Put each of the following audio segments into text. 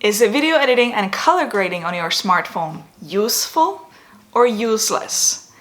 Is video editing and color grading on your smartphone useful or useless?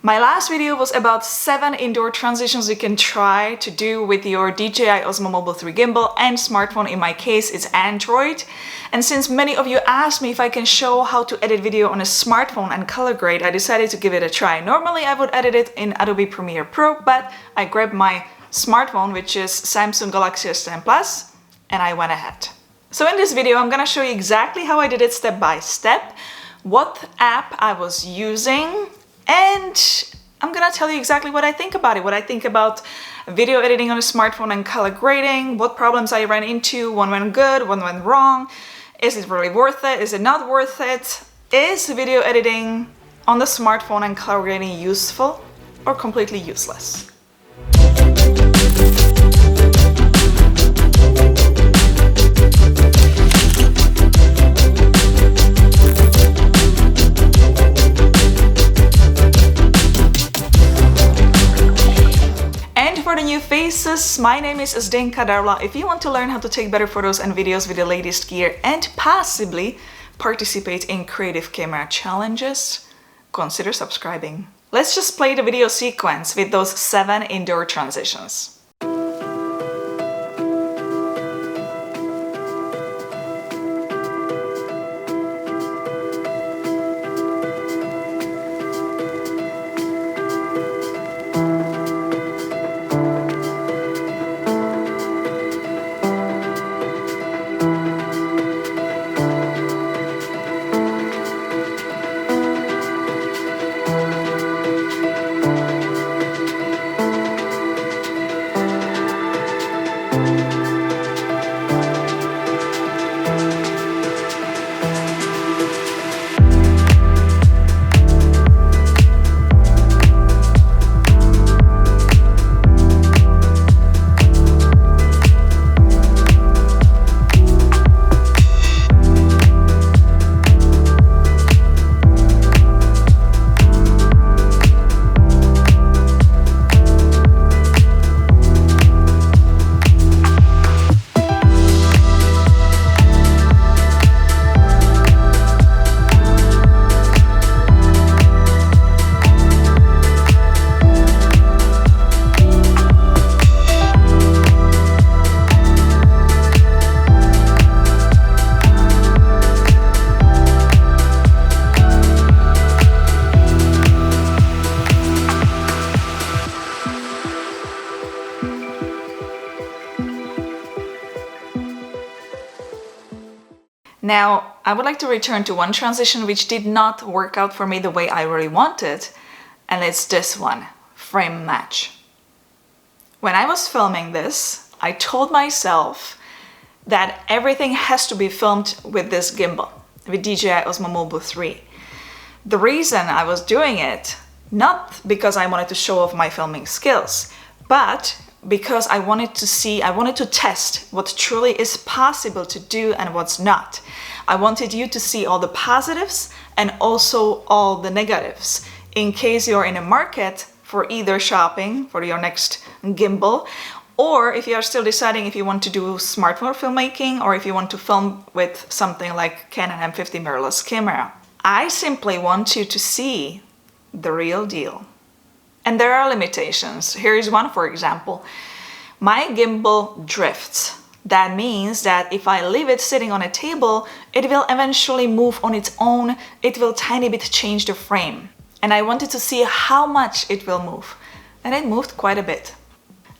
My last video was about 7 indoor transitions you can try to do with your DJI Osmo Mobile 3 gimbal and smartphone. In my case, it's Android. And since many of you asked me if I can show how to edit video on a smartphone and color grade, I decided to give it a try. Normally I would edit it in Adobe Premiere Pro, but I grabbed my smartphone, which is Samsung Galaxy S10 Plus, and I went ahead. So in this video, I'm gonna show you exactly how I did it step by step, what app I was using, and I'm gonna tell you exactly what I think about it, what I think about video editing on a smartphone and color grading, what problems I ran into, one went good, one went wrong, is it really worth it, is it not worth it, is video editing on the smartphone and color grading useful or completely useless? For the new faces, my name is Zdenka Darula. If you want to learn how to take better photos and videos with the latest gear and possibly participate in creative camera challenges, consider subscribing. Let's just play the video sequence with those 7 indoor transitions. Now, I would like to return to one transition which did not work out for me the way I really wanted, and it's this one, frame match. When I was filming this, I told myself that everything has to be filmed with this gimbal, with DJI Osmo Mobile 3. The reason I was doing it, not because I wanted to show off my filming skills, but because I wanted to test what truly is possible to do and what's not. I wanted you to see all the positives and also all the negatives in case you're in a market for either shopping for your next gimbal, or if you are still deciding if you want to do smartphone filmmaking or if you want to film with something like Canon M50 mirrorless camera. I simply want you to see the real deal. And there are limitations. Here is one, for example. My gimbal drifts. That means that if I leave it sitting on a table, it will eventually move on its own. It will tiny bit change the frame. And I wanted to see how much it will move. And it moved quite a bit.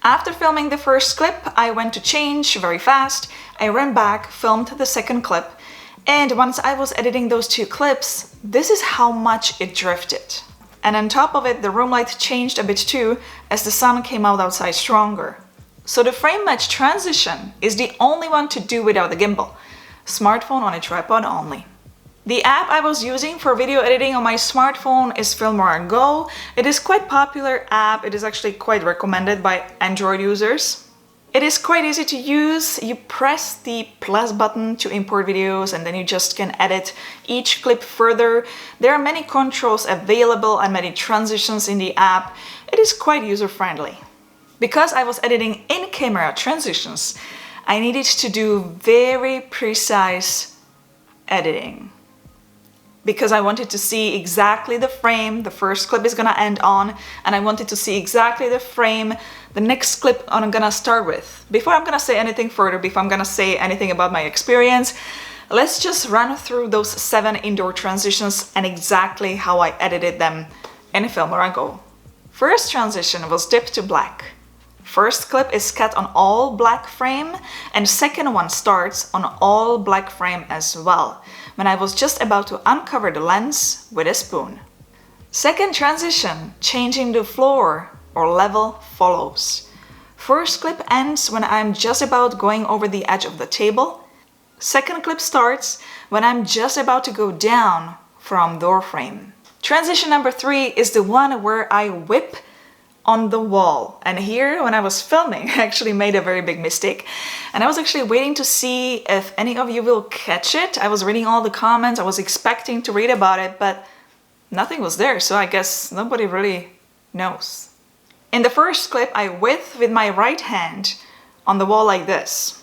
After filming the first clip, I went to change very fast. I ran back, filmed the second clip. And once I was editing those 2 clips, this is how much it drifted. And on top of it, the room light changed a bit too as the sun came out outside stronger. So the frame match transition is the only one to do without the gimbal. Smartphone on a tripod only. The app I was using for video editing on my smartphone is Filmora Go. It is quite a popular app. It is actually quite recommended by Android users. It is quite easy to use. You press the plus button to import videos and then you just can edit each clip further. There are many controls available and many transitions in the app. It is quite user-friendly. Because I was editing in-camera transitions, I needed to do very precise editing because I wanted to see exactly the frame the first clip is gonna end on, and I wanted to see exactly the frame the next clip I'm gonna start with. Before I'm gonna say anything further, before I'm gonna say anything about my experience, let's just run through those 7 indoor transitions and exactly how I edited them in Filmora Go. First transition was dip to black. First clip is cut on all black frame, and second one starts on all black frame as well, when I was just about to uncover the lens with a spoon. Second transition, changing the floor or level, follows. First clip ends when I'm just about going over the edge of the table. Second clip starts when I'm just about to go down from door frame. Transition number 3 is the one where I whip on the wall. And here, when I was filming, I actually made a very big mistake. And I was actually waiting to see if any of you will catch it. I was reading all the comments, I was expecting to read about it, but nothing was there, so I guess nobody really knows. In the first clip, I whip with my right hand on the wall like this.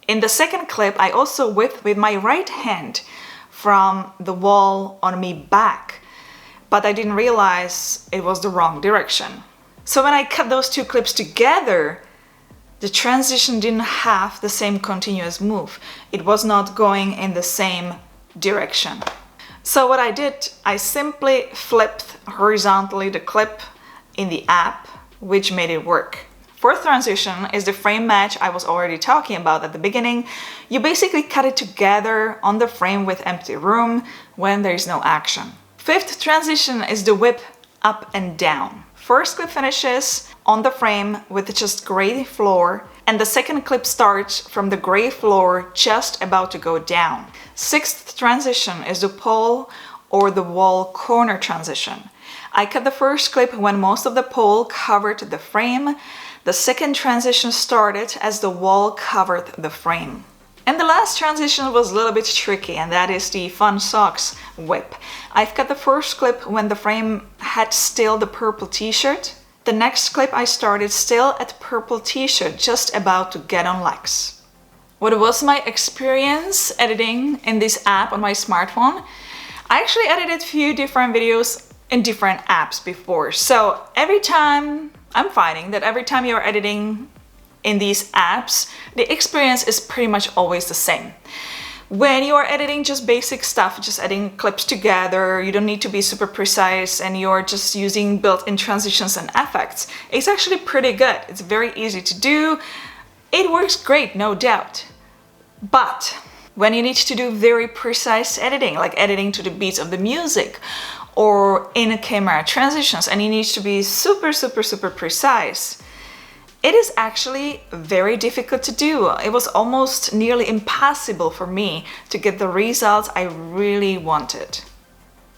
In the second clip, I also whip with my right hand from the wall on me back, but I didn't realize it was the wrong direction. So when I cut those 2 clips together, the transition didn't have the same continuous move. It was not going in the same direction. So what I did, I simply flipped horizontally the clip in the app, which made it work. Fourth transition is the frame match I was already talking about at the beginning. You basically cut it together on the frame with empty room when there is no action. Fifth transition is the whip up and down. First clip finishes on the frame with just gray floor, and the second clip starts from the gray floor just about to go down. Sixth transition is the pole or the wall corner transition. I cut the first clip when most of the pole covered the frame. The second transition started as the wall covered the frame. And the last transition was a little bit tricky, and that is the fun socks whip. I've cut the first clip when the frame had still the purple t-shirt. The next clip I started still at purple t-shirt, just about to get on legs. What was my experience editing in this app on my smartphone? I actually edited a few different videos in different apps before. So every time, I'm finding that every time you're editing in these apps, the experience is pretty much always the same. When you are editing just basic stuff, just adding clips together, you don't need to be super precise, and you're just using built-in transitions and effects, it's actually pretty good. It's very easy to do. It works great, no doubt. But when you need to do very precise editing, like editing to the beats of the music, or in-camera transitions, and you need to be super precise, it is actually very difficult to do. It was almost nearly impossible for me to get the results I really wanted.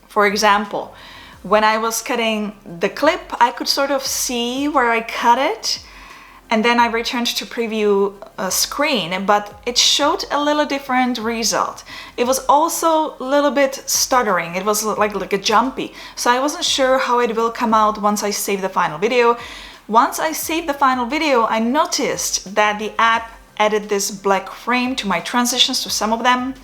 For example, when I was cutting the clip, I could sort of see where I cut it, and then I returned to preview screen, but it showed a little different result. It was also a little bit stuttering. It was like a jumpy. So I wasn't sure how it will come out once I save the final video. Once I saved the final video, I noticed that the app added this black frame to my transitions, to some of them.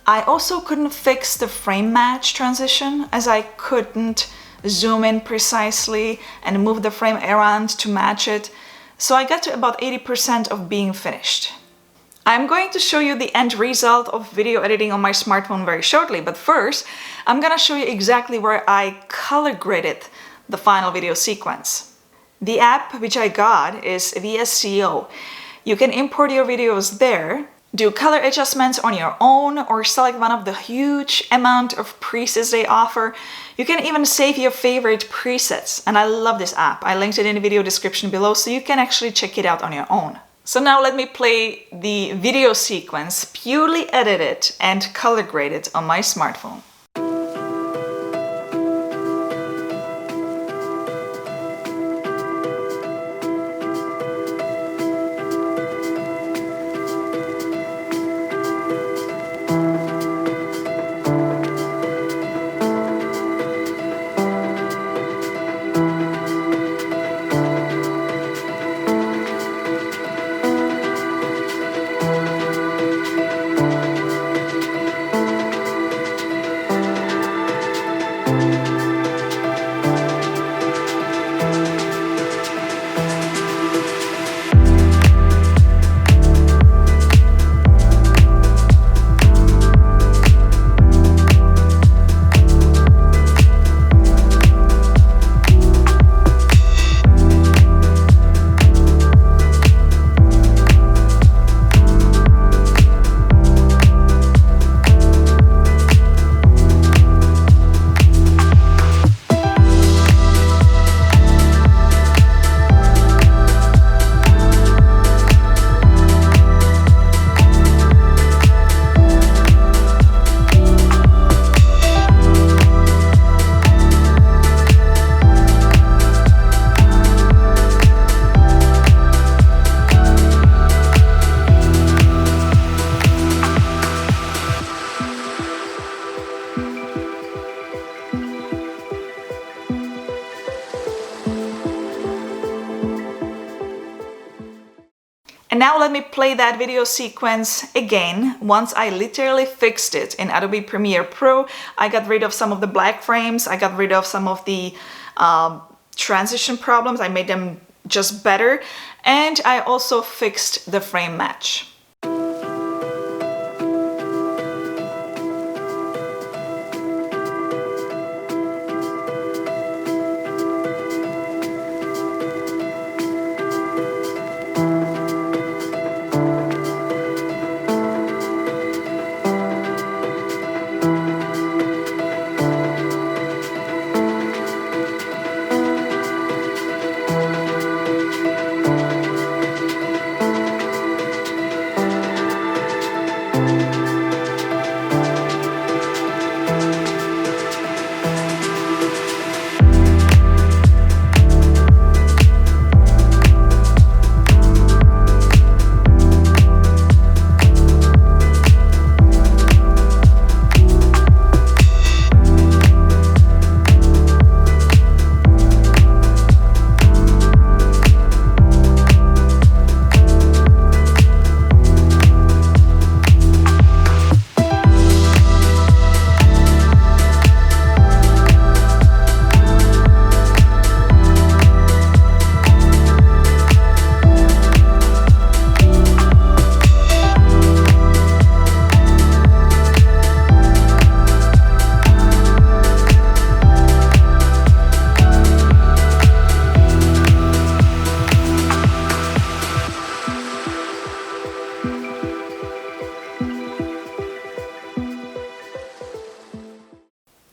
I also couldn't fix the frame match transition, as I couldn't zoom in precisely and move the frame around to match it. So I got to about 80% of being finished. I'm going to show you the end result of video editing on my smartphone very shortly, but first I'm gonna show you exactly where I color graded the final video sequence. The app which I got is VSCO. You can import your videos there, do color adjustments on your own, or select one of the huge amount of presets they offer. You can even save your favorite presets, and I love this app. I linked it in the video description below, so you can actually check it out on your own. So now let me play the video sequence, purely edited and color graded on my smartphone. And now let me play that video sequence again. Once I literally fixed it in Adobe Premiere Pro, I got rid of some of the black frames, I got rid of some of the transition problems, I made them just better, and I also fixed the frame match.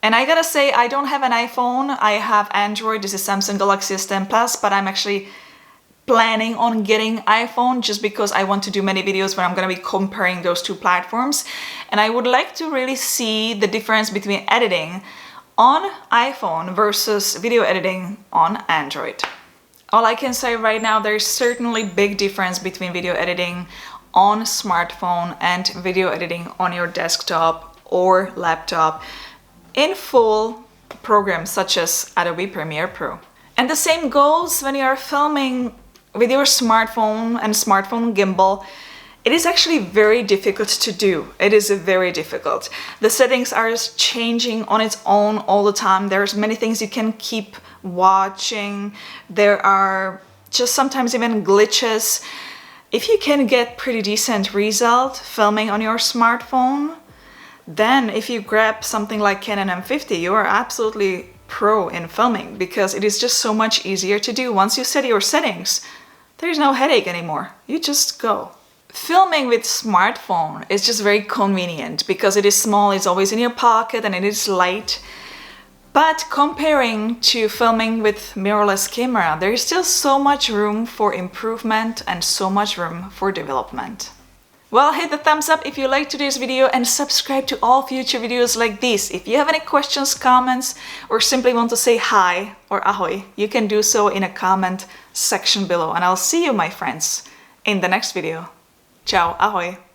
And I gotta say, I don't have an iPhone, I have Android, this is Samsung Galaxy S10 Plus, but I'm actually planning on getting iPhone just because I want to do many videos where I'm gonna be comparing those two platforms. And I would like to really see the difference between editing on iPhone versus video editing on Android. All I can say right now, there's certainly big difference between video editing on smartphone and video editing on your desktop or laptop in full programs such as Adobe Premiere Pro. And the same goes when you are filming with your smartphone and smartphone gimbal. It is actually very difficult to do. It is very difficult. The settings are changing on its own all the time. There's many things you can keep watching. There are just sometimes even glitches. If you can get pretty decent result filming on your smartphone, then if you grab something like Canon M50, you are absolutely pro in filming because it is just so much easier to do. Once you set your settings, there's no headache anymore. You just go. Filming with smartphone is just very convenient because it is small, it's always in your pocket and it is light. But comparing to filming with mirrorless camera, there is still so much room for improvement and so much room for development. Well, hit the thumbs up if you liked today's video and subscribe to all future videos like this. If you have any questions, comments, or simply want to say hi or ahoy, you can do so in a comment section below. And I'll see you, my friends, in the next video. Ciao, ahoy!